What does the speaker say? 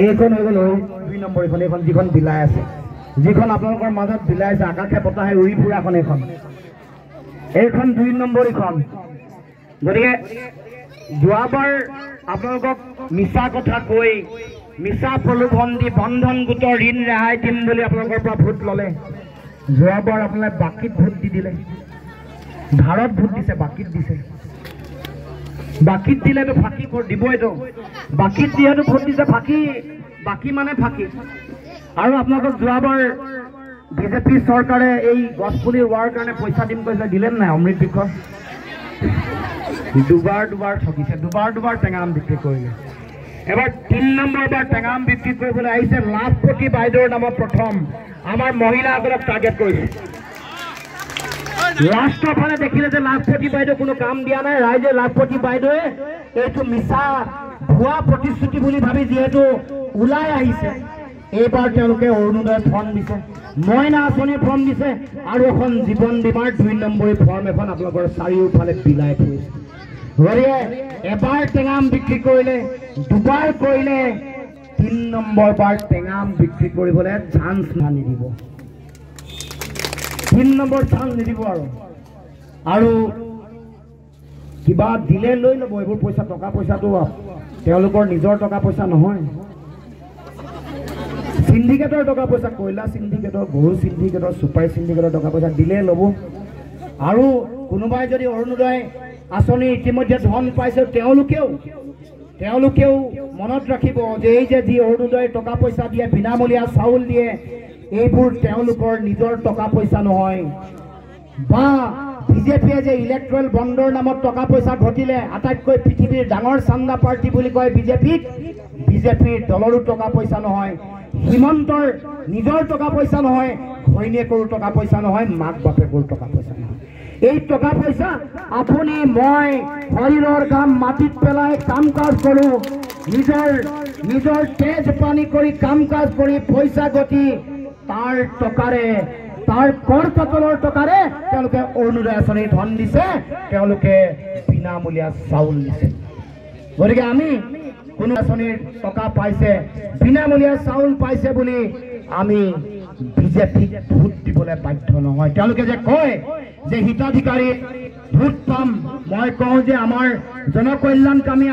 এইখন হৈ গ'ল 2 নম্বৰ এইখন যিখন বিলাই আছে, যিখন আপোনালোকৰ মাজত বিলাই আছে, আকাশে বতাহে উৰি ফুৰাখন এইখন 2 নম্বৰ এইখন। গতিকে যোৱাবাৰ আপোনালোকক মিছা কথা কৈ মিছা প্ৰলোভন দি বন্ধন গোটৰ ঋণ ৰেহাই দিম বুলি আপোনালোকৰ পৰা ভোট ল'লে। যোৱাবাৰ আপোনালোকে বাকীত ভোট দি দিলে, ধাৰত ভোট দিছে, বাকীত দিছে। বাকীত দিলেতো ফাঁকি দিবইতো, বাকীত যিহেতু ভোট দিছে বাকী মানে ফাঁকি। আৰু আপোনালোকক যোৱাবাৰ বিজেপি চৰকাৰে এই গছপুলি ৰোৱাৰ কাৰণে পইচা দিম কৈছে, দিলে নাই? অমৃত বৃক্ষ দুবাৰ ঠগিছে, দুবাৰ টেঙাম বিক্ৰী কৰিলে। এবাৰ 3 নম্বৰ বাৰ টেঙাম বিক্ৰী কৰিবলৈ আহিছে। লাভপতি বাইদেউৰ নামত প্ৰথম আমাৰ মহিলাসকলক টাৰ্গেট কৰিছে। লাষ্টৰ ফালে দেখিলে যে লাভপতি বাইদেউ কোনো কাম দিয়া নাই, ৰাইজে লাভপতি বাইদেৱে এইটো মিছা ভুৱা প্ৰতিশ্ৰুতি বুলি ভাবি যিহেতু ওলাই আহিছে, এইবাৰ তেওঁলোকে অৰুণোদয় ফৰ্ম দিছে, মইনা আঁচনিৰ ফৰ্ম দিছে, আৰু এখন জীৱন বীমাৰ 2 নম্বৰী ফৰ্ম এখন আপোনালোকৰ চাৰিওফালে বিলাই ফুৰিছে। গতিকে এবাৰ টেঙাম বিক্ৰী কৰিলে, দুবাৰ কৰিলে, 3 নম্বৰ বাৰ টেঙাম বিক্ৰী কৰিবলৈ চান্স নিদিব, 3 নম্বৰ চান্স নিদিব। আৰু কিবা দিলে লৈ ল'ব, এইবোৰ পইচা টকা পইচাটো তেওঁলোকৰ নিজৰ টকা পইচা নহয়, সিন্ডিকেটৰ টকা পইচা, কয়লা সিন্ডিকেটৰ, গৰু সিন্ডিকেটৰ, চুপাৰী সিন্ডিকেটৰ টকা পইচা দিলে ল'ব। আৰু কোনোবাই যদি অৰুণোদয় আঁচনি ইতিমধ্যে ধন পাইছে, তেওঁলোকেও মনত ৰাখিব যে এই যে যি অৰুণোদয় টকা পইচা দিয়ে, বিনামূলীয়া চাউল দিয়ে, এইবোৰ তেওঁলোকৰ নিজৰ টকা পইচা নহয়। বা বিজেপিয়ে যে ইলেক্ট্ৰেল বণ্ডৰ নামত টকা পইচা ঘটিলে, আটাইতকৈ পৃথিৱীৰ ডাঙৰ চান্দা পাৰ্টি বুলি কয় বিজেপিৰ দলৰো টকা পইচা নহয়, হিমন্তৰ নিজৰ টকা পইচা নহয়, ঘৈণীয়েকৰো টকা পইচা নহয়, মাক বাপেকৰ টকা পইচা নহয়। এই টকা পইচা আপুনি মই শৰীৰৰ কাম মাটিত পেলাই কাম কাজ কৰোঁ, নিজৰ তেজ পানী কৰি কাম কাজ কৰি পইচা ঘটি তাৰ টকাৰে, তাৰ কৰ কাতলৰ টকাৰে তেওঁলোকে অৰুণোদয় আঁচনি ধন দিছে, তেওঁলোকে বিনামূলীয়া চাউল দিছে। গতিকে আমি কোনো আঁচনিৰ টকা পাইছে, বিনামূলীয়া চাউল পাইছে বুলি আমি বিজেপিক ভোট দিবলৈ বাধ্য নহয়। তেওঁলোকে যে কয় যে হিতাধিকাৰী ভোট পাম, মই কওঁ যে আমাৰ জনকল্যাণকামী